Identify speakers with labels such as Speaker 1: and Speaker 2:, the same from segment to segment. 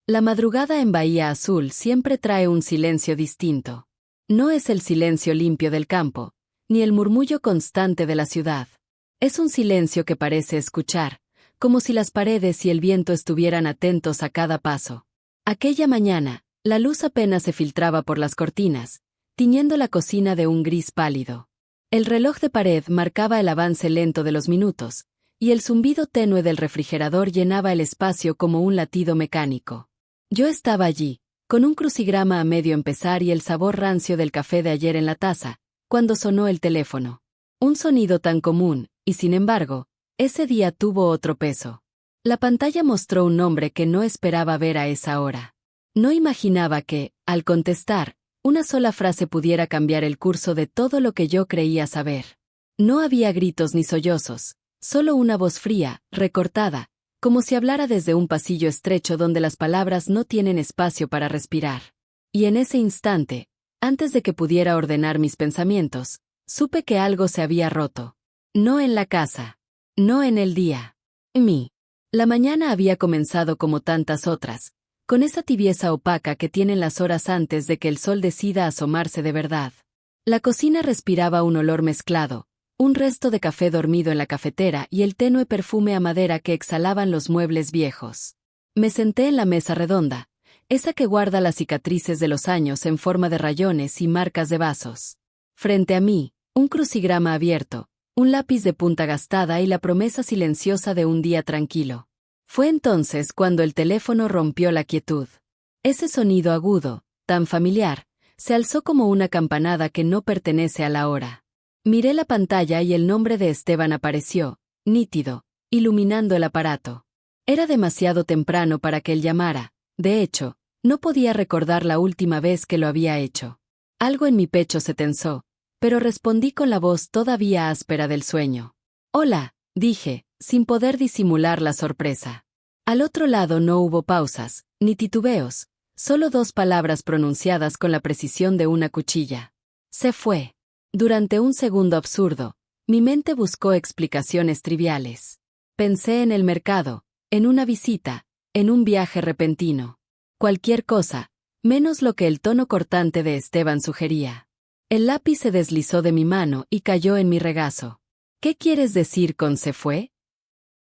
Speaker 1: La madrugada en Bahía Azul siempre trae un silencio distinto. No es el silencio limpio del campo, ni el murmullo constante de la ciudad. Es un silencio que parece escuchar, como si las paredes y el viento estuvieran atentos a cada paso. Aquella mañana, la luz apenas se filtraba por las cortinas, tiñendo la cocina de un gris pálido. El reloj de pared marcaba el avance lento de los minutos, y el zumbido tenue del refrigerador llenaba el espacio como un latido mecánico. Yo estaba allí, con un crucigrama a medio empezar y el sabor rancio del café de ayer en la taza, cuando sonó el teléfono. Un sonido tan común, y sin embargo, ese día tuvo otro peso. La pantalla mostró un nombre que no esperaba ver a esa hora. No imaginaba que, al contestar, una sola frase pudiera cambiar el curso de todo lo que yo creía saber. No había gritos ni sollozos, solo una voz fría, recortada, como si hablara desde un pasillo estrecho donde las palabras no tienen espacio para respirar. Y en ese instante, antes de que pudiera ordenar mis pensamientos, supe que algo se había roto. No en la casa. No en el día. En mí. La mañana había comenzado como tantas otras, con esa tibieza opaca que tienen las horas antes de que el sol decida asomarse de verdad. La cocina respiraba un olor mezclado, un resto de café dormido en la cafetera y el tenue perfume a madera que exhalaban los muebles viejos. Me senté en la mesa redonda, esa que guarda las cicatrices de los años en forma de rayones y marcas de vasos. Frente a mí, un crucigrama abierto, un lápiz de punta gastada y la promesa silenciosa de un día tranquilo. Fue entonces cuando el teléfono rompió la quietud. Ese sonido agudo, tan familiar, se alzó como una campanada que no pertenece a la hora. Miré la pantalla y el nombre de Esteban apareció, nítido, iluminando el aparato. Era demasiado temprano para que él llamara. De hecho, no podía recordar la última vez que lo había hecho. Algo en mi pecho se tensó, pero respondí con la voz todavía áspera del sueño. «Hola», dije, sin poder disimular la sorpresa. Al otro lado no hubo pausas, ni titubeos, solo dos palabras pronunciadas con la precisión de una cuchilla. Se fue. Durante un segundo absurdo, mi mente buscó explicaciones triviales. Pensé en el mercado, en una visita, en un viaje repentino. Cualquier cosa, menos lo que el tono cortante de Esteban sugería. El lápiz se deslizó de mi mano y cayó en mi regazo. «¿Qué quieres decir con se fue?»,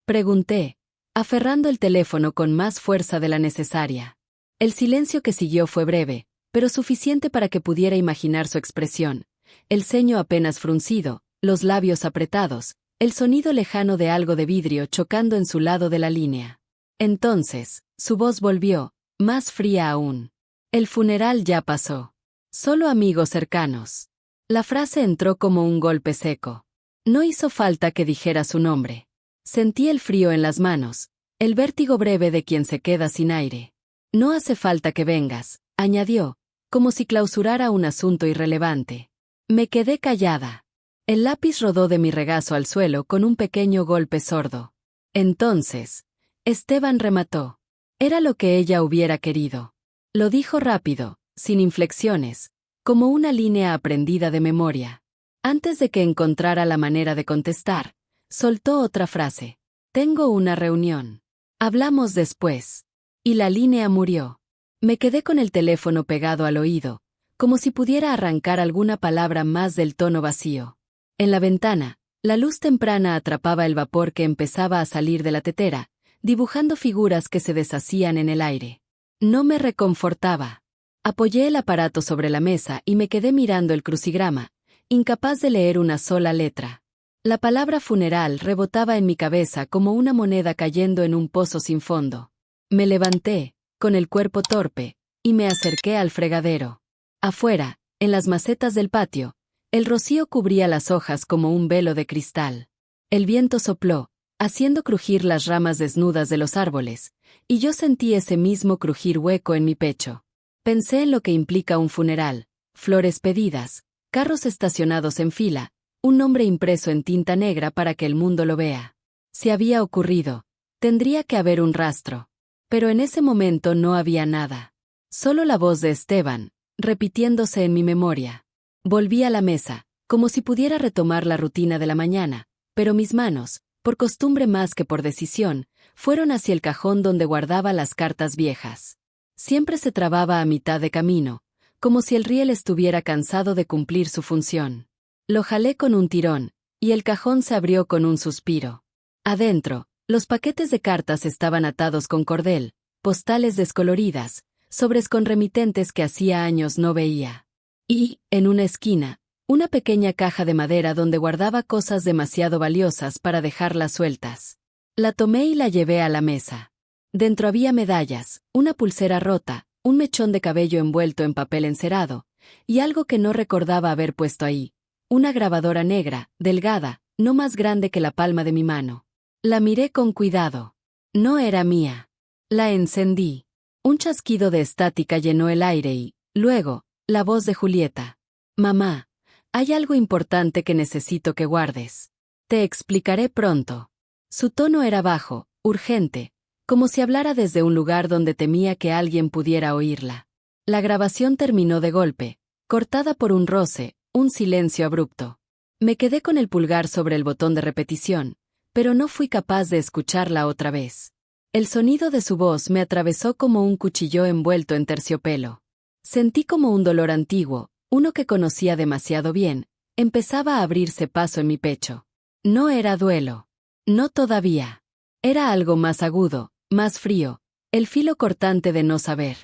Speaker 1: pregunté, aferrando el teléfono con más fuerza de la necesaria. El silencio que siguió fue breve, pero suficiente para que pudiera imaginar su expresión. El ceño apenas fruncido, los labios apretados, el sonido lejano de algo de vidrio chocando en su lado de la línea. Entonces, su voz volvió, más fría aún. «El funeral ya pasó. Solo amigos cercanos». La frase entró como un golpe seco. No hizo falta que dijera su nombre. Sentí el frío en las manos, el vértigo breve de quien se queda sin aire. «No hace falta que vengas», añadió, como si clausurara un asunto irrelevante. Me quedé callada. El lápiz rodó de mi regazo al suelo con un pequeño golpe sordo. Entonces, Esteban remató. Era lo que ella hubiera querido. Lo dijo rápido, sin inflexiones, como una línea aprendida de memoria. Antes de que encontrara la manera de contestar, soltó otra frase. «Tengo una reunión. Hablamos después». Y la línea murió. Me quedé con el teléfono pegado al oído, como si pudiera arrancar alguna palabra más del tono vacío. En la ventana, la luz temprana atrapaba el vapor que empezaba a salir de la tetera, dibujando figuras que se deshacían en el aire. No me reconfortaba. Apoyé el aparato sobre la mesa y me quedé mirando el crucigrama, incapaz de leer una sola letra. La palabra funeral rebotaba en mi cabeza como una moneda cayendo en un pozo sin fondo. Me levanté, con el cuerpo torpe, y me acerqué al fregadero. Afuera, en las macetas del patio, el rocío cubría las hojas como un velo de cristal. El viento sopló, haciendo crujir las ramas desnudas de los árboles, y yo sentí ese mismo crujir hueco en mi pecho. Pensé en lo que implica un funeral, flores pedidas, carros estacionados en fila, un nombre impreso en tinta negra para que el mundo lo vea. Si había ocurrido, tendría que haber un rastro. Pero en ese momento no había nada. Solo la voz de Esteban, repitiéndose en mi memoria. Volví a la mesa, como si pudiera retomar la rutina de la mañana, pero mis manos, por costumbre más que por decisión, fueron hacia el cajón donde guardaba las cartas viejas. Siempre se trababa a mitad de camino, como si el riel estuviera cansado de cumplir su función. Lo jalé con un tirón, y el cajón se abrió con un suspiro. Adentro, los paquetes de cartas estaban atados con cordel, postales descoloridas, sobres con remitentes que hacía años no veía. Y, en una esquina, una pequeña caja de madera donde guardaba cosas demasiado valiosas para dejarlas sueltas. La tomé y la llevé a la mesa. Dentro había medallas, una pulsera rota, un mechón de cabello envuelto en papel encerado, y algo que no recordaba haber puesto ahí. Una grabadora negra, delgada, no más grande que la palma de mi mano. La miré con cuidado. No era mía. La encendí. Un chasquido de estática llenó el aire y, luego, la voz de Julieta. Mamá, hay algo importante que necesito que guardes. Te explicaré pronto. Su tono era bajo, urgente, como si hablara desde un lugar donde temía que alguien pudiera oírla. La grabación terminó de golpe, cortada por un roce, un silencio abrupto. Me quedé con el pulgar sobre el botón de repetición, pero no fui capaz de escucharla otra vez. El sonido de su voz me atravesó como un cuchillo envuelto en terciopelo. Sentí como un dolor antiguo, uno que conocía demasiado bien, empezaba a abrirse paso en mi pecho. No era duelo. No todavía. Era algo más agudo, más frío, el filo cortante de no saber.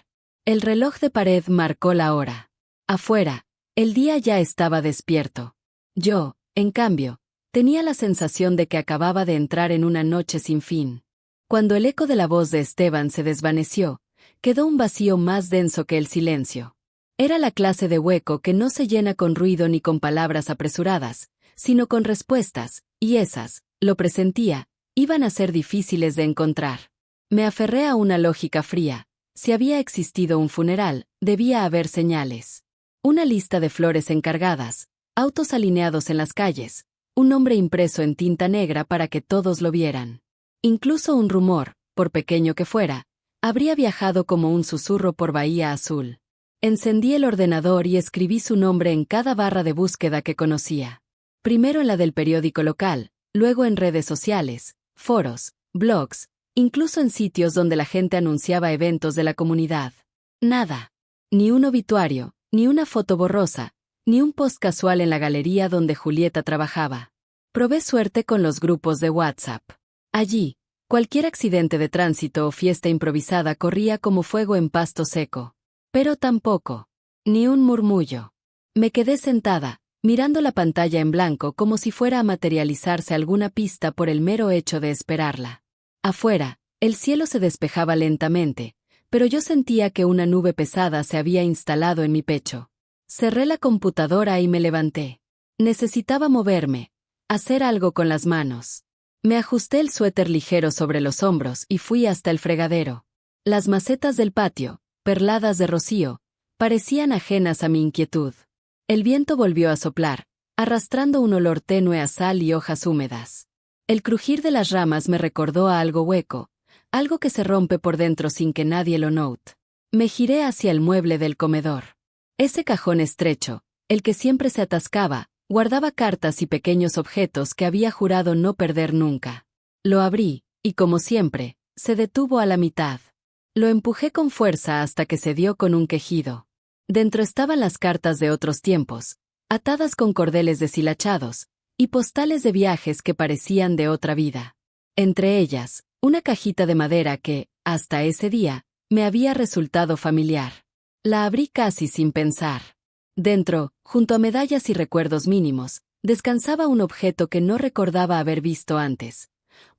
Speaker 1: El reloj de pared marcó la hora. Afuera, el día ya estaba despierto. Yo, en cambio, tenía la sensación de que acababa de entrar en una noche sin fin. Cuando el eco de la voz de Esteban se desvaneció, quedó un vacío más denso que el silencio. Era la clase de hueco que no se llena con ruido ni con palabras apresuradas, sino con respuestas, y esas, lo presentía, iban a ser difíciles de encontrar. Me aferré a una lógica fría. Si había existido un funeral, debía haber señales. Una lista de flores encargadas, autos alineados en las calles, un nombre impreso en tinta negra para que todos lo vieran. Incluso un rumor, por pequeño que fuera, habría viajado como un susurro por Bahía Azul. Encendí el ordenador y escribí su nombre en cada barra de búsqueda que conocía. Primero en la del periódico local, luego en redes sociales, foros, blogs, incluso en sitios donde la gente anunciaba eventos de la comunidad. Nada. Ni un obituario, ni una foto borrosa, ni un post casual en la galería donde Julieta trabajaba. Probé suerte con los grupos de WhatsApp. Allí, cualquier accidente de tránsito o fiesta improvisada corría como fuego en pasto seco. Pero tampoco. Ni un murmullo. Me quedé sentada, mirando la pantalla en blanco como si fuera a materializarse alguna pista por el mero hecho de esperarla. Afuera, el cielo se despejaba lentamente, pero yo sentía que una nube pesada se había instalado en mi pecho. Cerré la computadora y me levanté. Necesitaba moverme, hacer algo con las manos. Me ajusté el suéter ligero sobre los hombros y fui hasta el fregadero. Las macetas del patio, perladas de rocío, parecían ajenas a mi inquietud. El viento volvió a soplar, arrastrando un olor tenue a sal y hojas húmedas. El crujir de las ramas me recordó a algo hueco, algo que se rompe por dentro sin que nadie lo note. Me giré hacia el mueble del comedor. Ese cajón estrecho, el que siempre se atascaba, guardaba cartas y pequeños objetos que había jurado no perder nunca. Lo abrí, y como siempre, se detuvo a la mitad. Lo empujé con fuerza hasta que cedió con un quejido. Dentro estaban las cartas de otros tiempos, atadas con cordeles deshilachados, y postales de viajes que parecían de otra vida. Entre ellas, una cajita de madera que, hasta ese día, me había resultado familiar. La abrí casi sin pensar. Dentro, junto a medallas y recuerdos mínimos, descansaba un objeto que no recordaba haber visto antes.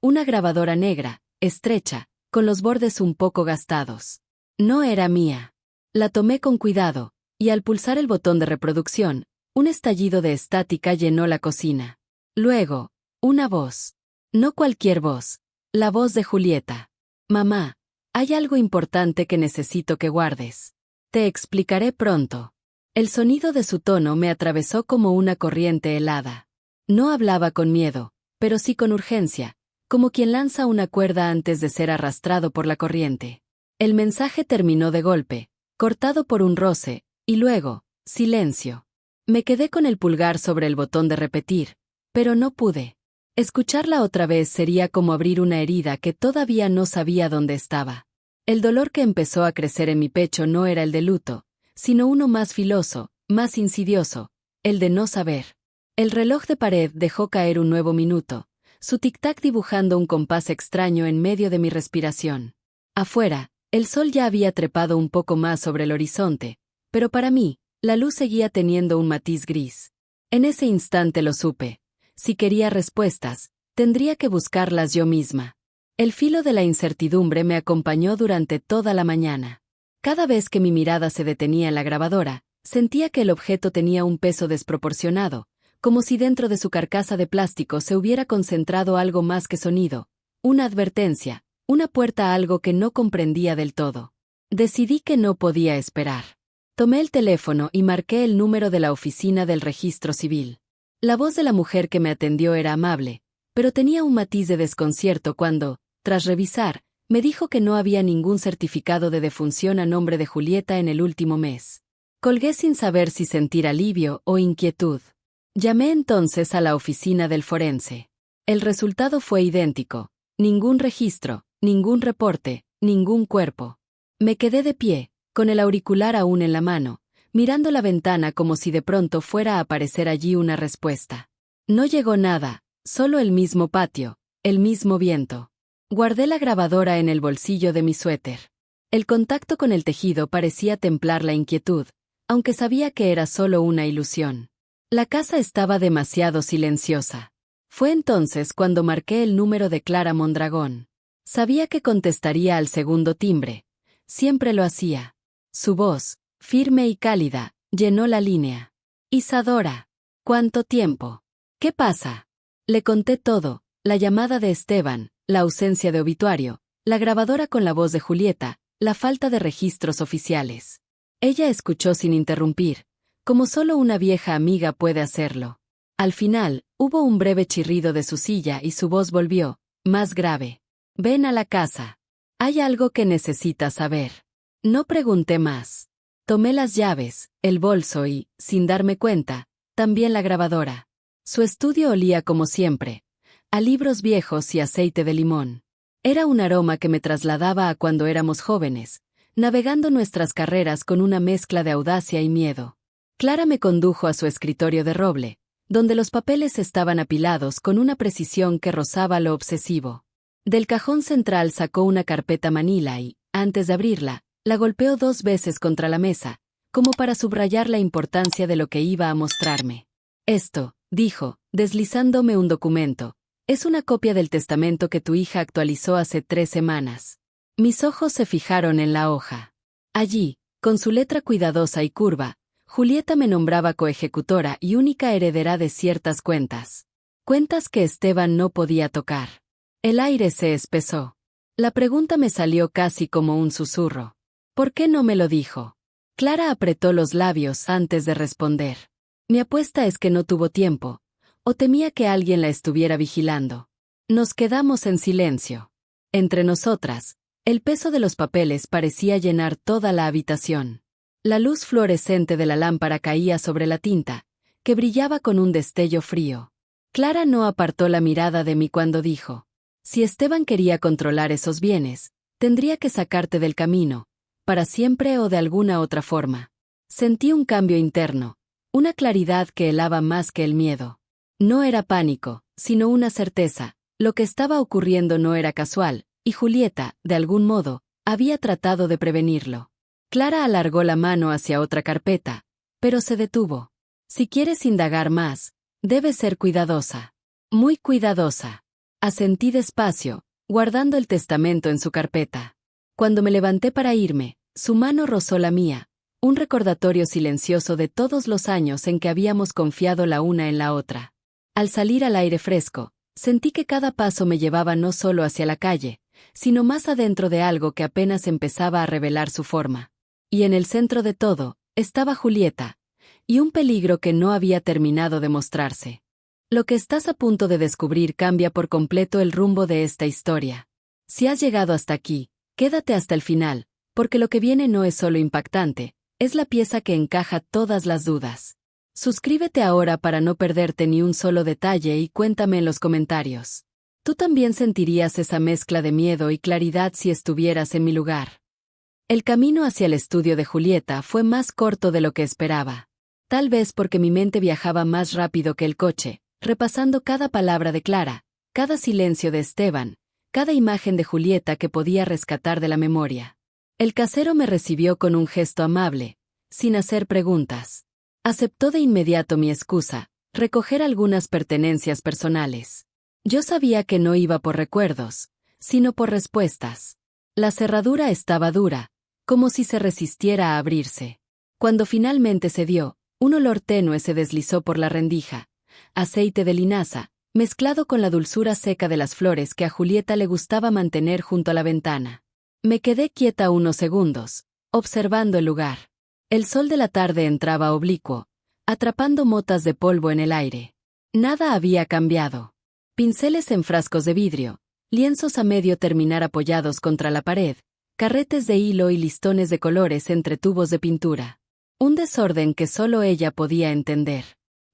Speaker 1: Una grabadora negra, estrecha, con los bordes un poco gastados. No era mía. La tomé con cuidado, y al pulsar el botón de reproducción, un estallido de estática llenó la cocina. Luego, una voz. No cualquier voz. La voz de Julieta. Mamá, hay algo importante que necesito que guardes. Te explicaré pronto. El sonido de su tono me atravesó como una corriente helada. No hablaba con miedo, pero sí con urgencia, como quien lanza una cuerda antes de ser arrastrado por la corriente. El mensaje terminó de golpe, cortado por un roce, y luego, silencio. Me quedé con el pulgar sobre el botón de repetir, pero no pude. Escucharla otra vez sería como abrir una herida que todavía no sabía dónde estaba. El dolor que empezó a crecer en mi pecho no era el de luto, sino uno más filoso, más insidioso, el de no saber. El reloj de pared dejó caer un nuevo minuto, su tic-tac dibujando un compás extraño en medio de mi respiración. Afuera, el sol ya había trepado un poco más sobre el horizonte, pero para mí, la luz seguía teniendo un matiz gris. En ese instante lo supe. Si quería respuestas, tendría que buscarlas yo misma. El filo de la incertidumbre me acompañó durante toda la mañana. Cada vez que mi mirada se detenía en la grabadora, sentía que el objeto tenía un peso desproporcionado, como si dentro de su carcasa de plástico se hubiera concentrado algo más que sonido, una advertencia, una puerta a algo que no comprendía del todo. Decidí que no podía esperar. Tomé el teléfono y marqué el número de la oficina del registro civil. La voz de la mujer que me atendió era amable, pero tenía un matiz de desconcierto cuando, tras revisar, me dijo que no había ningún certificado de defunción a nombre de Julieta en el último mes. Colgué sin saber si sentir alivio o inquietud. Llamé entonces a la oficina del forense. El resultado fue idéntico. Ningún registro, ningún reporte, ningún cuerpo. Me quedé de pie, con el auricular aún en la mano, mirando la ventana como si de pronto fuera a aparecer allí una respuesta. No llegó nada, solo el mismo patio, el mismo viento. Guardé la grabadora en el bolsillo de mi suéter. El contacto con el tejido parecía templar la inquietud, aunque sabía que era solo una ilusión. La casa estaba demasiado silenciosa. Fue entonces cuando marqué el número de Clara Mondragón. Sabía que contestaría al segundo timbre. Siempre lo hacía. Su voz, firme y cálida, llenó la línea. Isadora. ¿Cuánto tiempo? ¿Qué pasa? Le conté todo, la llamada de Esteban, la ausencia de obituario, la grabadora con la voz de Julieta, la falta de registros oficiales. Ella escuchó sin interrumpir, como solo una vieja amiga puede hacerlo. Al final, hubo un breve chirrido de su silla y su voz volvió, más grave. Ven a la casa. Hay algo que necesitas saber. No pregunté más. Tomé las llaves, el bolso y, sin darme cuenta, también la grabadora. Su estudio olía como siempre, a libros viejos y aceite de limón. Era un aroma que me trasladaba a cuando éramos jóvenes, navegando nuestras carreras con una mezcla de audacia y miedo. Clara me condujo a su escritorio de roble, donde los papeles estaban apilados con una precisión que rozaba lo obsesivo. Del cajón central sacó una carpeta manila y, antes de abrirla, la golpeó 2 veces contra la mesa, como para subrayar la importancia de lo que iba a mostrarme. Esto, dijo, deslizándome un documento, es una copia del testamento que tu hija actualizó hace 3 semanas. Mis ojos se fijaron en la hoja. Allí, con su letra cuidadosa y curva, Julieta me nombraba coejecutora y única heredera de ciertas cuentas. Cuentas que Esteban no podía tocar. El aire se espesó. La pregunta me salió casi como un susurro. ¿Por qué no me lo dijo? Clara apretó los labios antes de responder. Mi apuesta es que no tuvo tiempo, o temía que alguien la estuviera vigilando. Nos quedamos en silencio. Entre nosotras, el peso de los papeles parecía llenar toda la habitación. La luz fluorescente de la lámpara caía sobre la tinta, que brillaba con un destello frío. Clara no apartó la mirada de mí cuando dijo: si Esteban quería controlar esos bienes, tendría que sacarte del camino, para siempre o de alguna otra forma. Sentí un cambio interno, una claridad que helaba más que el miedo. No era pánico, sino una certeza. Lo que estaba ocurriendo no era casual, y Julieta, de algún modo, había tratado de prevenirlo. Clara alargó la mano hacia otra carpeta, pero se detuvo. Si quieres indagar más, debes ser cuidadosa. Muy cuidadosa. Asentí despacio, guardando el testamento en su carpeta. Cuando me levanté para irme, su mano rozó la mía, un recordatorio silencioso de todos los años en que habíamos confiado la una en la otra. Al salir al aire fresco, sentí que cada paso me llevaba no solo hacia la calle, sino más adentro de algo que apenas empezaba a revelar su forma. Y en el centro de todo, estaba Julieta, y un peligro que no había terminado de mostrarse. Lo que estás a punto de descubrir cambia por completo el rumbo de esta historia. Si has llegado hasta aquí, quédate hasta el final, porque lo que viene no es solo impactante, es la pieza que encaja todas las dudas. Suscríbete ahora para no perderte ni un solo detalle y cuéntame en los comentarios. Tú también sentirías esa mezcla de miedo y claridad si estuvieras en mi lugar. El camino hacia el estudio de Julieta fue más corto de lo que esperaba. Tal vez porque mi mente viajaba más rápido que el coche, repasando cada palabra de Clara, cada silencio de Esteban, cada imagen de Julieta que podía rescatar de la memoria. El casero me recibió con un gesto amable, sin hacer preguntas. Aceptó de inmediato mi excusa, recoger algunas pertenencias personales. Yo sabía que no iba por recuerdos, sino por respuestas. La cerradura estaba dura, como si se resistiera a abrirse. Cuando finalmente cedió, un olor tenue se deslizó por la rendija, aceite de linaza, mezclado con la dulzura seca de las flores que a Julieta le gustaba mantener junto a la ventana. Me quedé quieta unos segundos, observando el lugar. El sol de la tarde entraba oblicuo, atrapando motas de polvo en el aire. Nada había cambiado. Pinceles en frascos de vidrio, lienzos a medio terminar apoyados contra la pared, carretes de hilo y listones de colores entre tubos de pintura. Un desorden que solo ella podía entender.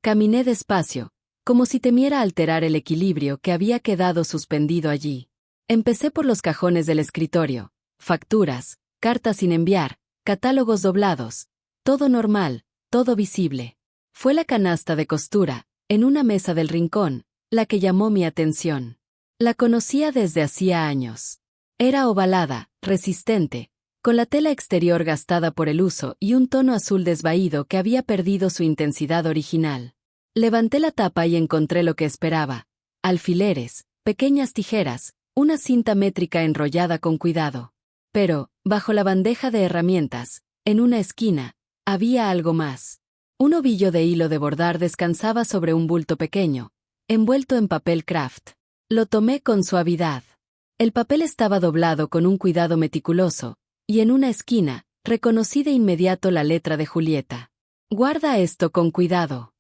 Speaker 1: Caminé despacio, como si temiera alterar el equilibrio que había quedado suspendido allí. Empecé por los cajones del escritorio, facturas, cartas sin enviar, catálogos doblados, todo normal, todo visible. Fue la canasta de costura, en una mesa del rincón, la que llamó mi atención. La conocía desde hacía años. Era ovalada, resistente, con la tela exterior gastada por el uso y un tono azul desvaído que había perdido su intensidad original. Levanté la tapa y encontré lo que esperaba: alfileres, pequeñas tijeras, una cinta métrica enrollada con cuidado. Pero, bajo la bandeja de herramientas, en una esquina, había algo más. Un ovillo de hilo de bordar descansaba sobre un bulto pequeño, envuelto en papel craft. Lo tomé con suavidad. El papel estaba doblado con un cuidado meticuloso, y en una esquina, reconocí de inmediato la letra de Julieta. Guarda esto con cuidado.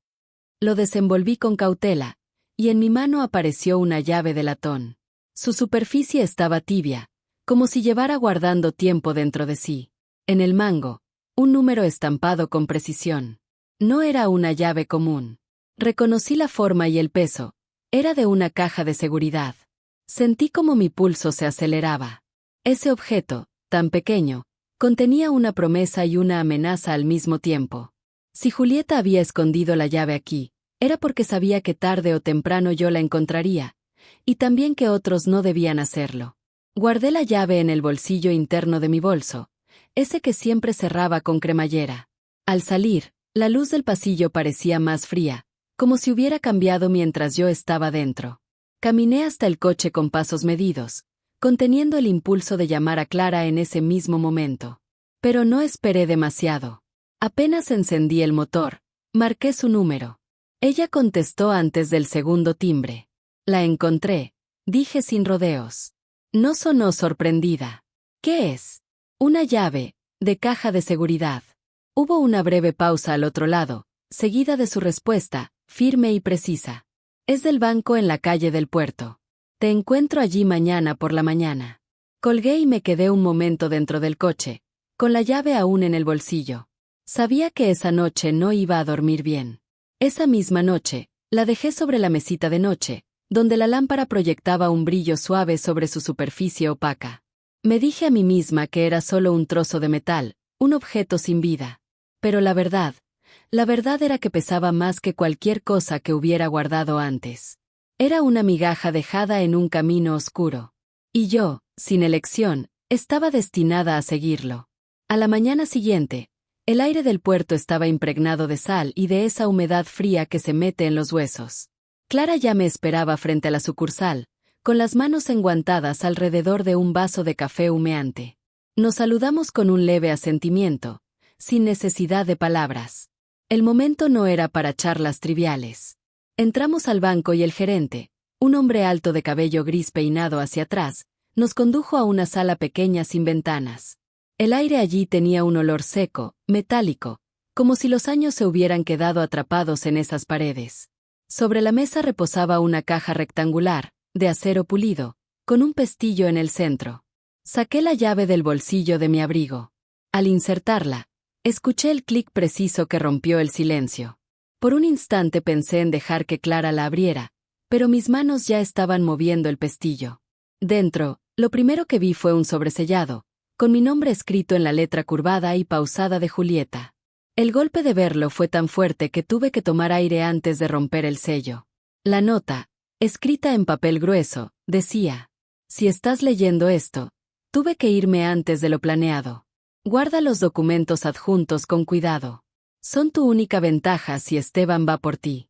Speaker 1: Lo desenvolví con cautela, y en mi mano apareció una llave de latón. Su superficie estaba tibia, como si llevara guardando tiempo dentro de sí. En el mango, un número estampado con precisión. No era una llave común. Reconocí la forma y el peso. Era de una caja de seguridad. Sentí como mi pulso se aceleraba. Ese objeto, tan pequeño, contenía una promesa y una amenaza al mismo tiempo. Si Julieta había escondido la llave aquí, era porque sabía que tarde o temprano yo la encontraría, y también que otros no debían hacerlo. Guardé la llave en el bolsillo interno de mi bolso, ese que siempre cerraba con cremallera. Al salir, la luz del pasillo parecía más fría, como si hubiera cambiado mientras yo estaba dentro. Caminé hasta el coche con pasos medidos, conteniendo el impulso de llamar a Clara en ese mismo momento. Pero no esperé demasiado. Apenas encendí el motor, marqué su número. Ella contestó antes del segundo timbre. La encontré, dije sin rodeos. No sonó sorprendida. ¿Qué es? Una llave, de caja de seguridad. Hubo una breve pausa al otro lado, seguida de su respuesta, firme y precisa. Es del banco en la calle del puerto. Te encuentro allí mañana por la mañana. Colgué y me quedé un momento dentro del coche, con la llave aún en el bolsillo. Sabía que esa noche no iba a dormir bien. Esa misma noche, la dejé sobre la mesita de noche, donde la lámpara proyectaba un brillo suave sobre su superficie opaca. Me dije a mí misma que era solo un trozo de metal, un objeto sin vida. Pero la verdad era que pesaba más que cualquier cosa que hubiera guardado antes. Era una migaja dejada en un camino oscuro. Y yo, sin elección, estaba destinada a seguirlo. A la mañana siguiente, el aire del puerto estaba impregnado de sal y de esa humedad fría que se mete en los huesos. Clara ya me esperaba frente a la sucursal, con las manos enguantadas alrededor de un vaso de café humeante. Nos saludamos con un leve asentimiento, sin necesidad de palabras. El momento no era para charlas triviales. Entramos al banco y el gerente, un hombre alto de cabello gris peinado hacia atrás, nos condujo a una sala pequeña sin ventanas. El aire allí tenía un olor seco, metálico, como si los años se hubieran quedado atrapados en esas paredes. Sobre la mesa reposaba una caja rectangular, de acero pulido, con un pestillo en el centro. Saqué la llave del bolsillo de mi abrigo. Al insertarla, escuché el clic preciso que rompió el silencio. Por un instante pensé en dejar que Clara la abriera, pero mis manos ya estaban moviendo el pestillo. Dentro, lo primero que vi fue un sobresellado, con mi nombre escrito en la letra curvada y pausada de Julieta. El golpe de verlo fue tan fuerte que tuve que tomar aire antes de romper el sello. La nota, escrita en papel grueso, decía: si estás leyendo esto, tuve que irme antes de lo planeado. Guarda los documentos adjuntos con cuidado. Son tu única ventaja si Esteban va por ti.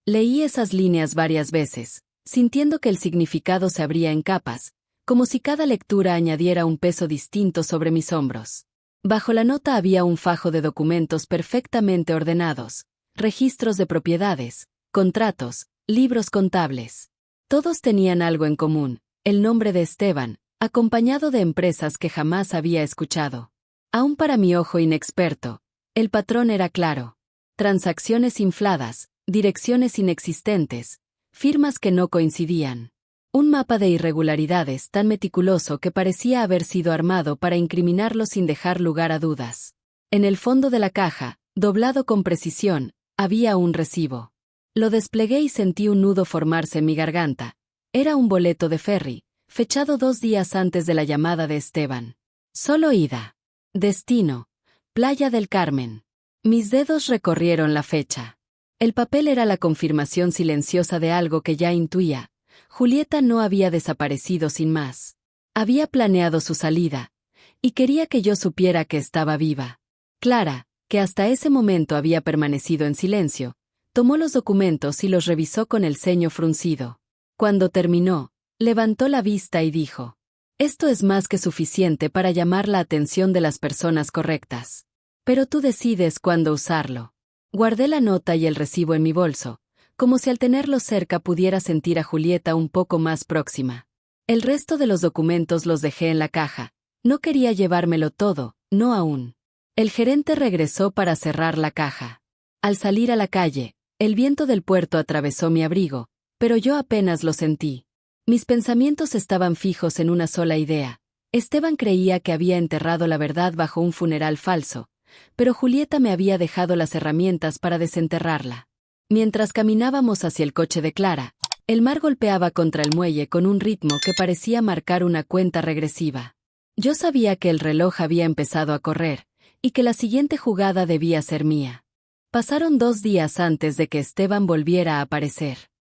Speaker 1: Leí esas líneas varias veces, sintiendo que el significado se abría en capas, como si cada lectura añadiera un peso distinto sobre mis hombros. Bajo la nota había un fajo de documentos perfectamente ordenados, registros de propiedades, contratos, libros contables. Todos tenían algo en común: el nombre de Esteban, acompañado de empresas que jamás había escuchado. Aún para mi ojo inexperto, el patrón era claro: transacciones infladas, direcciones inexistentes, firmas que no coincidían. Un mapa de irregularidades tan meticuloso que parecía haber sido armado para incriminarlo sin dejar lugar a dudas. En el fondo de la caja, doblado con precisión, había un recibo. Lo desplegué y sentí un nudo formarse en mi garganta. Era un boleto de ferry, fechado 2 días antes de la llamada de Esteban. Solo ida. Destino: Playa del Carmen. Mis dedos recorrieron la fecha. El papel era la confirmación silenciosa de algo que ya intuía: Julieta no había desaparecido sin más. Había planeado su salida, y quería que yo supiera que estaba viva. Clara, que hasta ese momento había permanecido en silencio, tomó los documentos y los revisó con el ceño fruncido. Cuando terminó, levantó la vista y dijo: esto es más que suficiente para llamar la atención de las personas correctas. Pero tú decides cuándo usarlo. Guardé la nota y el recibo en mi bolso, como si al tenerlos cerca pudiera sentir a Julieta un poco más próxima. El resto de los documentos los dejé en la caja. No quería llevármelo todo, no aún. El gerente regresó para cerrar la caja. Al salir a la calle, el viento del puerto atravesó mi abrigo, pero yo apenas lo sentí. Mis pensamientos estaban fijos en una sola idea. Esteban creía que había enterrado la verdad bajo un funeral falso, pero Julieta me había dejado las herramientas para desenterrarla. Mientras caminábamos hacia el coche de Clara, el mar golpeaba contra el muelle con un ritmo que parecía marcar una cuenta regresiva. Yo sabía que el reloj había empezado a correr, y que la siguiente jugada debía ser mía. Pasaron 2 días antes de que Esteban volviera a aparecer.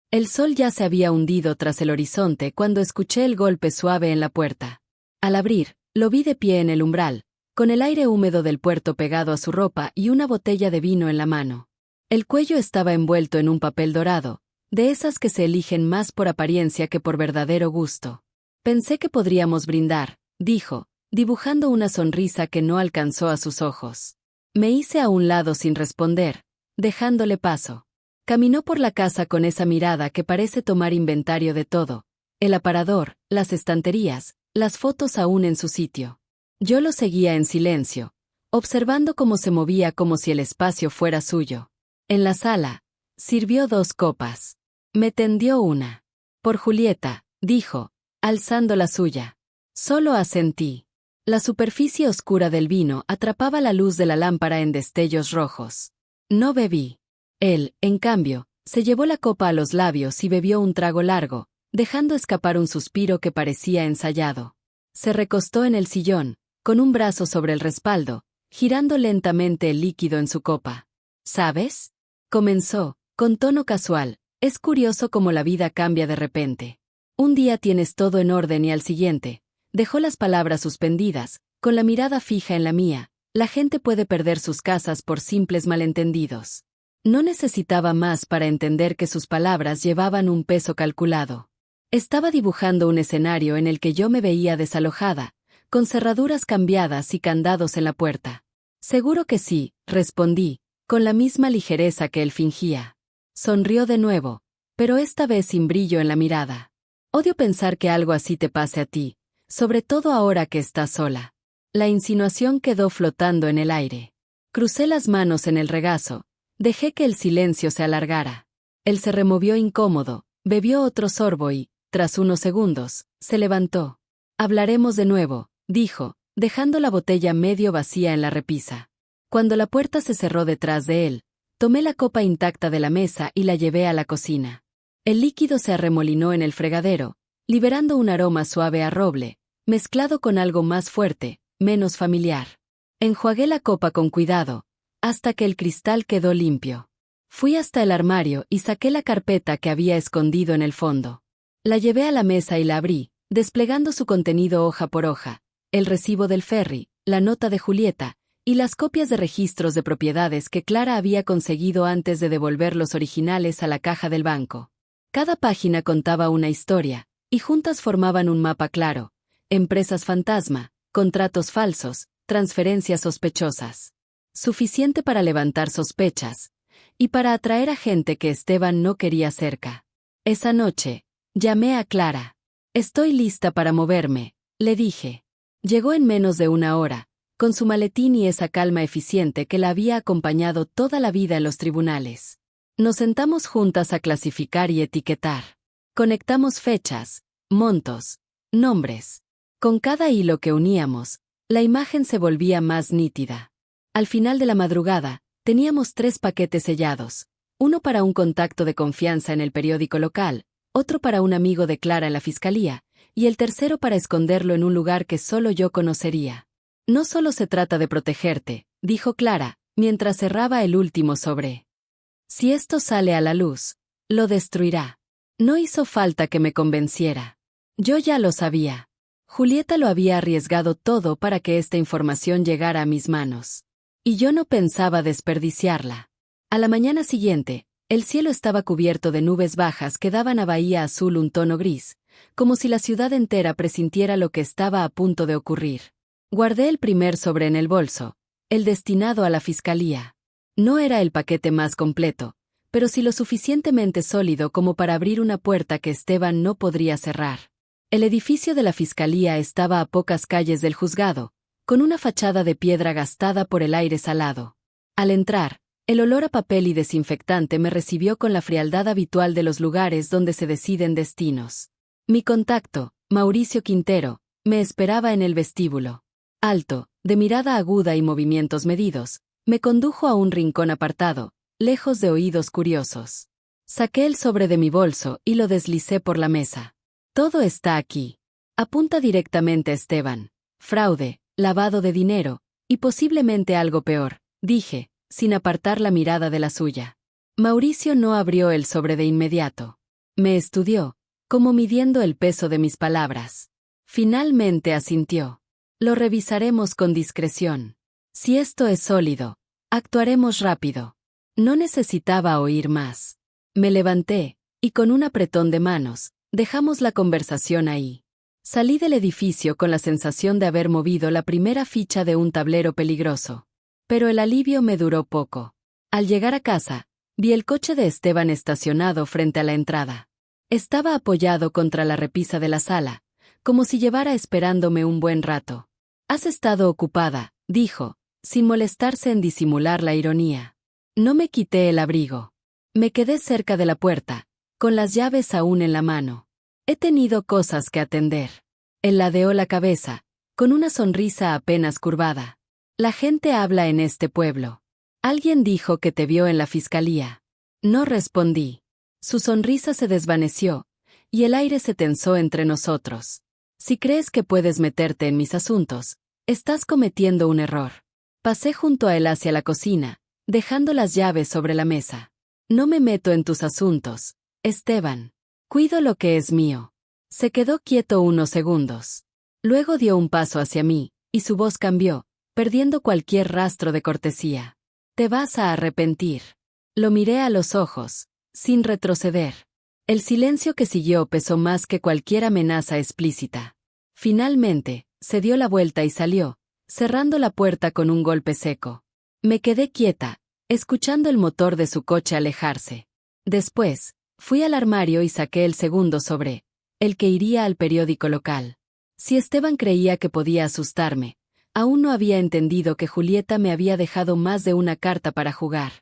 Speaker 1: El sol ya se había hundido tras el horizonte cuando escuché el golpe suave en la puerta. Al abrir, lo vi de pie en el umbral, con el aire húmedo del puerto pegado a su ropa y una botella de vino en la mano. El cuello estaba envuelto en un papel dorado, de esas que se eligen más por apariencia que por verdadero gusto. Pensé que podríamos brindar, dijo, dibujando una sonrisa que no alcanzó a sus ojos. Me hice a un lado sin responder, dejándole paso. Caminó por la casa con esa mirada que parece tomar inventario de todo: el aparador, las estanterías, las fotos aún en su sitio. Yo lo seguía en silencio, observando cómo se movía como si el espacio fuera suyo. En la sala, sirvió 2 copas. Me tendió una. Por Julieta, dijo, alzando la suya. Solo asentí. La superficie oscura del vino atrapaba la luz de la lámpara en destellos rojos. No bebí. Él, en cambio, se llevó la copa a los labios y bebió un trago largo, dejando escapar un suspiro que parecía ensayado. Se recostó en el sillón, con un brazo sobre el respaldo, girando lentamente el líquido en su copa. ¿Sabes? Comenzó, con tono casual: es curioso cómo la vida cambia de repente. Un día tienes todo en orden y al siguiente, dejó las palabras suspendidas, con la mirada fija en la mía. La gente puede perder sus casas por simples malentendidos. No necesitaba más para entender que sus palabras llevaban un peso calculado. Estaba dibujando un escenario en el que yo me veía desalojada, con cerraduras cambiadas y candados en la puerta. Seguro que sí, respondí, con la misma ligereza que él fingía. Sonrió de nuevo, pero esta vez sin brillo en la mirada. Odio pensar que algo así te pase a ti, sobre todo ahora que estás sola. La insinuación quedó flotando en el aire. Crucé las manos en el regazo, dejé que el silencio se alargara. Él se removió incómodo, bebió otro sorbo y, tras unos segundos, se levantó. Hablaremos de nuevo, dijo, dejando la botella medio vacía en la repisa. Cuando la puerta se cerró detrás de él, tomé la copa intacta de la mesa y la llevé a la cocina. El líquido se arremolinó en el fregadero, liberando un aroma suave a roble, mezclado con algo más fuerte, menos familiar. Enjuagué la copa con cuidado, hasta que el cristal quedó limpio. Fui hasta el armario y saqué la carpeta que había escondido en el fondo. La llevé a la mesa y la abrí, desplegando su contenido hoja por hoja, el recibo del ferry, la nota de Julieta, y las copias de registros de propiedades que Clara había conseguido antes de devolver los originales a la caja del banco. Cada página contaba una historia, y juntas formaban un mapa claro: empresas fantasma, contratos falsos, transferencias sospechosas. Suficiente para levantar sospechas, y para atraer a gente que Esteban no quería cerca. Esa noche, llamé a Clara. «Estoy lista para moverme», le dije. Llegó en menos de una hora, con su maletín y esa calma eficiente que la había acompañado toda la vida en los tribunales. Nos sentamos juntas a clasificar y etiquetar. Conectamos fechas, montos, nombres. Con cada hilo que uníamos, la imagen se volvía más nítida. Al final de la madrugada, teníamos 3 paquetes sellados: uno para un contacto de confianza en el periódico local, otro para un amigo de Clara en la fiscalía, y el tercero para esconderlo en un lugar que solo yo conocería. «No solo se trata de protegerte», dijo Clara, mientras cerraba el último sobre. «Si esto sale a la luz, lo destruirá». No hizo falta que me convenciera. Yo ya lo sabía. Julieta lo había arriesgado todo para que esta información llegara a mis manos. Y yo no pensaba desperdiciarla. A la mañana siguiente, el cielo estaba cubierto de nubes bajas que daban a Bahía Azul un tono gris, como si la ciudad entera presintiera lo que estaba a punto de ocurrir. Guardé el primer sobre en el bolso, el destinado a la fiscalía. No era el paquete más completo, pero sí lo suficientemente sólido como para abrir una puerta que Esteban no podría cerrar. El edificio de la fiscalía estaba a pocas calles del juzgado, con una fachada de piedra gastada por el aire salado. Al entrar, el olor a papel y desinfectante me recibió con la frialdad habitual de los lugares donde se deciden destinos. Mi contacto, Mauricio Quintero, me esperaba en el vestíbulo. Alto, de mirada aguda y movimientos medidos, me condujo a un rincón apartado, lejos de oídos curiosos. Saqué el sobre de mi bolso y lo deslicé por la mesa. «Todo está aquí». Apunta directamente a Esteban. «Fraude, lavado de dinero, y posiblemente algo peor», dije, sin apartar la mirada de la suya. Mauricio no abrió el sobre de inmediato. Me estudió, como midiendo el peso de mis palabras. Finalmente asintió. «Lo revisaremos con discreción. Si esto es sólido, actuaremos rápido». No necesitaba oír más. Me levanté, y con un apretón de manos, dejamos la conversación ahí. Salí del edificio con la sensación de haber movido la primera ficha de un tablero peligroso. Pero el alivio me duró poco. Al llegar a casa, vi el coche de Esteban estacionado frente a la entrada. Estaba apoyado contra la repisa de la sala, como si llevara esperándome un buen rato. «Has estado ocupada», dijo, sin molestarse en disimular la ironía. No me quité el abrigo. Me quedé cerca de la puerta, con las llaves aún en la mano. «He tenido cosas que atender». Él ladeó la cabeza, con una sonrisa apenas curvada. «La gente habla en este pueblo. Alguien dijo que te vio en la fiscalía». No respondí. Su sonrisa se desvaneció, y el aire se tensó entre nosotros. «Si crees que puedes meterte en mis asuntos, estás cometiendo un error». Pasé junto a él hacia la cocina, dejando las llaves sobre la mesa. «No me meto en tus asuntos, Esteban. Cuido lo que es mío». Se quedó quieto unos segundos. Luego dio un paso hacia mí, y su voz cambió, perdiendo cualquier rastro de cortesía. «Te vas a arrepentir». Lo miré a los ojos, sin retroceder. El silencio que siguió pesó más que cualquier amenaza explícita. Finalmente, se dio la vuelta y salió, cerrando la puerta con un golpe seco. Me quedé quieta, escuchando el motor de su coche alejarse. Después, fui al armario y saqué el segundo sobre, el que iría al periódico local. Si Esteban creía que podía asustarme, aún no había entendido que Julieta me había dejado más de una carta para jugar.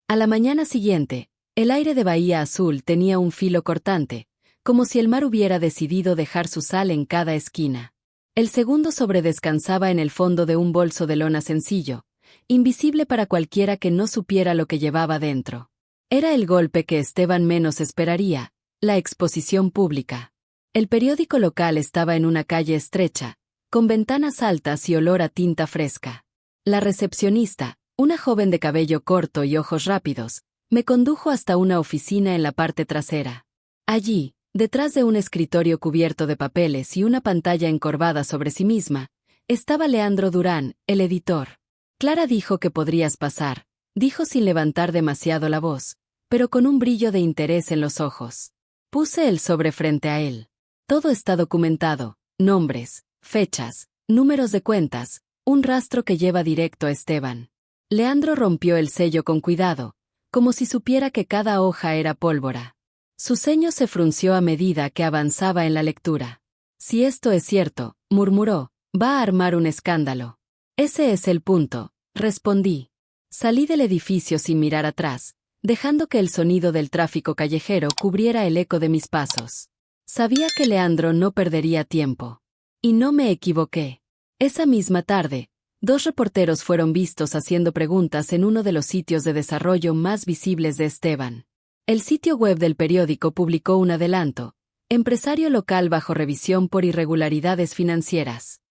Speaker 1: A la mañana siguiente, el aire de Bahía Azul tenía un filo cortante, como si el mar hubiera decidido dejar su sal en cada esquina. El segundo sobre descansaba en el fondo de un bolso de lona sencillo, invisible para cualquiera que no supiera lo que llevaba dentro. Era el golpe que Esteban menos esperaría, La exposición pública. El periódico local estaba en una calle estrecha, con ventanas altas y olor a tinta fresca. La recepcionista, una joven de cabello corto y ojos rápidos, me condujo hasta una oficina en la parte trasera. Allí, detrás de un escritorio cubierto de papeles y una pantalla encorvada sobre sí misma, estaba Leandro Durán, el editor. Clara dijo que podrías pasar, dijo sin levantar demasiado la voz, pero con un brillo de interés en los ojos. Puse el sobre frente a él. Todo está documentado, nombres, fechas, números de cuentas, un rastro que lleva directo a Esteban. Leandro rompió el sello con cuidado, como si supiera que cada hoja era pólvora. Su ceño se frunció a medida que avanzaba en la lectura. Si esto es cierto, murmuró, va a armar un escándalo. Ese es el punto, respondí. Salí del edificio sin mirar atrás, dejando que el sonido del tráfico callejero cubriera el eco de mis pasos. Sabía que Leandro no perdería tiempo. Y no me equivoqué. Esa misma tarde, 2 reporteros fueron vistos haciendo preguntas en uno de los sitios de desarrollo más visibles de Esteban. El sitio web del periódico publicó un adelanto: empresario local bajo revisión por irregularidades financieras.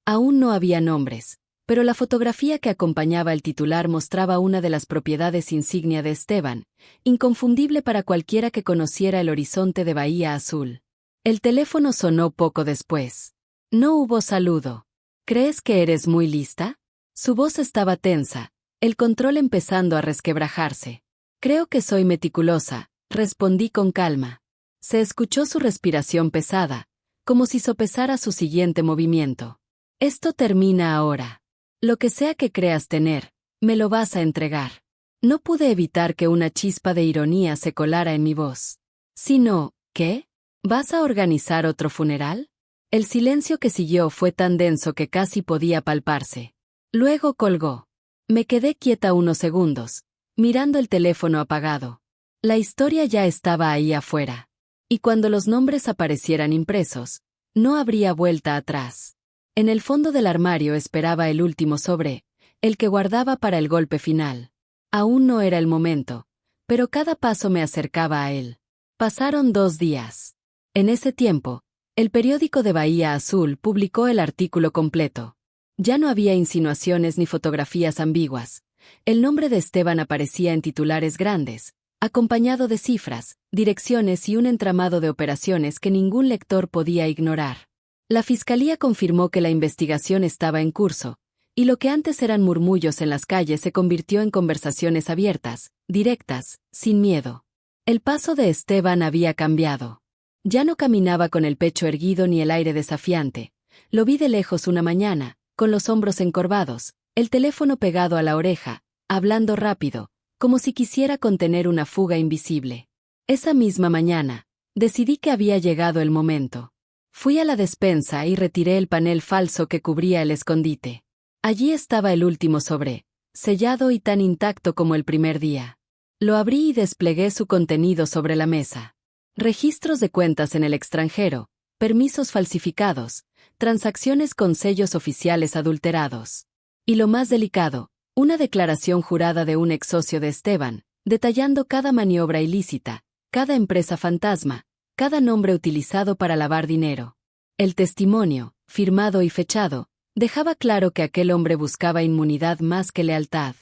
Speaker 1: Aún no había nombres, pero la fotografía que acompañaba el titular mostraba una de las propiedades insignia de Esteban, inconfundible para cualquiera que conociera el horizonte de Bahía Azul. El teléfono sonó poco después. No hubo saludo. ¿Crees que eres muy lista? Su voz estaba tensa, el control empezando a resquebrajarse. Creo que soy meticulosa, respondí con calma. Se escuchó su respiración pesada, como si sopesara su siguiente movimiento. Esto termina ahora. Lo que sea que creas tener, me lo vas a entregar. No pude evitar que una chispa de ironía se colara en mi voz. Si no, ¿qué? ¿Vas a organizar otro funeral? El silencio que siguió fue tan denso que casi podía palparse. Luego colgó. Me quedé quieta unos segundos, mirando el teléfono apagado. La historia ya estaba ahí afuera. Y cuando los nombres aparecieran impresos, no habría vuelta atrás. En el fondo del armario esperaba el último sobre, el que guardaba para el golpe final. Aún no era el momento, pero cada paso me acercaba a él. Pasaron 2 días. En ese tiempo, el periódico de Bahía Azul publicó el artículo completo. Ya no había insinuaciones ni fotografías ambiguas. El nombre de Esteban aparecía en titulares grandes, acompañado de cifras, direcciones y un entramado de operaciones que ningún lector podía ignorar. La fiscalía confirmó que la investigación estaba en curso, y lo que antes eran murmullos en las calles se convirtió en conversaciones abiertas, directas, sin miedo. El paso de Esteban había cambiado. Ya no caminaba con el pecho erguido ni el aire desafiante. Lo vi de lejos una mañana, con los hombros encorvados, el teléfono pegado a la oreja, hablando rápido, como si quisiera contener una fuga invisible. Esa misma mañana, decidí que había llegado el momento. Fui a la despensa y retiré el panel falso que cubría el escondite. Allí estaba el último sobre, sellado y tan intacto como el primer día. Lo abrí y desplegué su contenido sobre la mesa. Registros de cuentas en el extranjero, permisos falsificados, transacciones con sellos oficiales adulterados. Y lo más delicado, una declaración jurada de un ex socio de Esteban, detallando cada maniobra ilícita, cada empresa fantasma, cada nombre utilizado para lavar dinero. El testimonio, firmado y fechado, dejaba claro que aquel hombre buscaba inmunidad más que lealtad.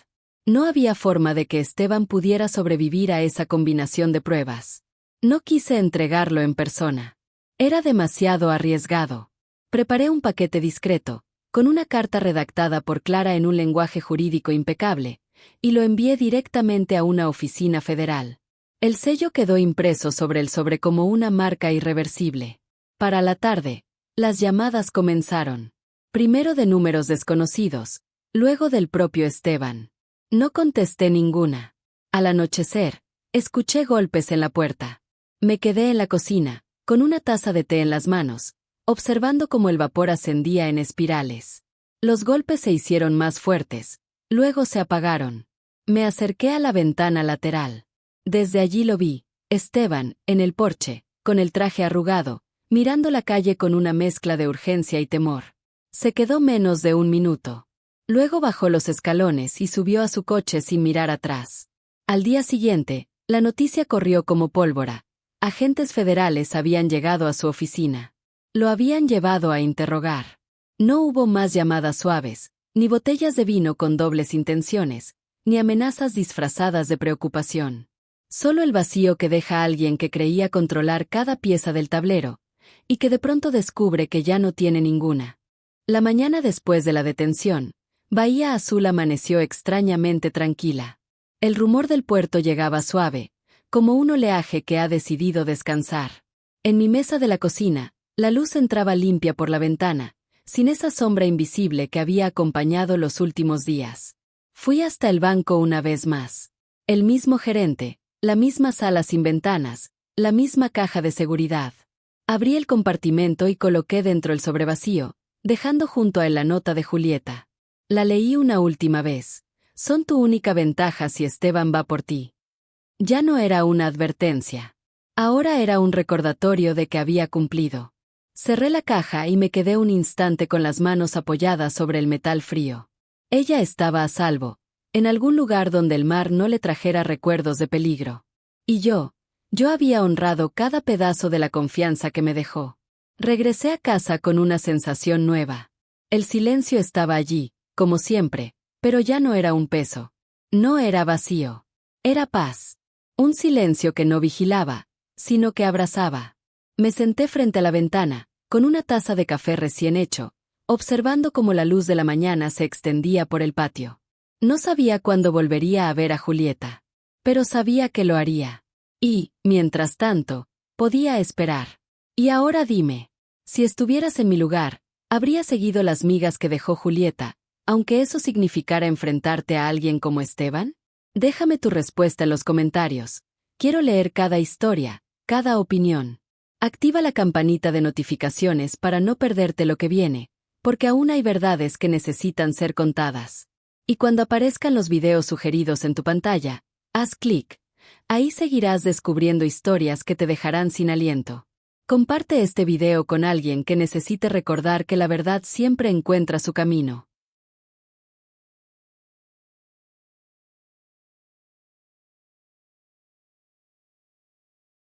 Speaker 1: No había forma de que Esteban pudiera sobrevivir a esa combinación de pruebas. No quise entregarlo en persona. Era demasiado arriesgado. Preparé un paquete discreto, con una carta redactada por Clara en un lenguaje jurídico impecable, y lo envié directamente a una oficina federal. El sello quedó impreso sobre el sobre como una marca irreversible. Para la tarde, las llamadas comenzaron. Primero de números desconocidos, luego del propio Esteban. No contesté ninguna. Al anochecer, escuché golpes en la puerta. Me quedé en la cocina, con una taza de té en las manos, observando cómo el vapor ascendía en espirales. Los golpes se hicieron más fuertes, luego se apagaron. Me acerqué a la ventana lateral. Desde allí lo vi, Esteban, en el porche, con el traje arrugado, mirando la calle con una mezcla de urgencia y temor. Se quedó menos de 1 minuto. Luego bajó los escalones y subió a su coche sin mirar atrás. Al día siguiente, la noticia corrió como pólvora. Agentes federales habían llegado a su oficina. Lo habían llevado a interrogar. No hubo más llamadas suaves, ni botellas de vino con dobles intenciones, ni amenazas disfrazadas de preocupación. Solo el vacío que deja alguien que creía controlar cada pieza del tablero, y que de pronto descubre que ya no tiene ninguna. La mañana después de la detención, Bahía Azul amaneció extrañamente tranquila. El rumor del puerto llegaba suave, como un oleaje que ha decidido descansar. En mi mesa de la cocina, la luz entraba limpia por la ventana, sin esa sombra invisible que había acompañado los últimos días. Fui hasta el banco una vez más. El mismo gerente, la misma sala sin ventanas, la misma caja de seguridad. Abrí el compartimento y coloqué dentro el sobrevacío, dejando junto a él la nota de Julieta. La leí una última vez. Son tu única ventaja si Esteban va por ti. Ya no era una advertencia. Ahora era un recordatorio de que había cumplido. Cerré la caja y me quedé un instante con las manos apoyadas sobre el metal frío. Ella estaba a salvo, en algún lugar donde el mar no le trajera recuerdos de peligro. Y yo había honrado cada pedazo de la confianza que me dejó. Regresé a casa con una sensación nueva. El silencio estaba allí, como siempre, pero ya no era un peso. No era vacío. Era paz. Un silencio que no vigilaba, sino que abrazaba. Me senté frente a la ventana, con una taza de café recién hecho, observando cómo la luz de la mañana se extendía por el patio. No sabía cuándo volvería a ver a Julieta, pero sabía que lo haría. Y, mientras tanto, podía esperar. Y ahora dime, si estuvieras en mi lugar, ¿habrías seguido las migas que dejó Julieta, aunque eso significara enfrentarte a alguien como Esteban? Déjame tu respuesta en los comentarios. Quiero leer cada historia, cada opinión. Activa la campanita de notificaciones para no perderte lo que viene, porque aún hay verdades que necesitan ser contadas. Y cuando aparezcan los videos sugeridos en tu pantalla, haz clic. Ahí seguirás descubriendo historias que te dejarán sin aliento. Comparte este video con alguien que necesite recordar que la verdad siempre encuentra su camino.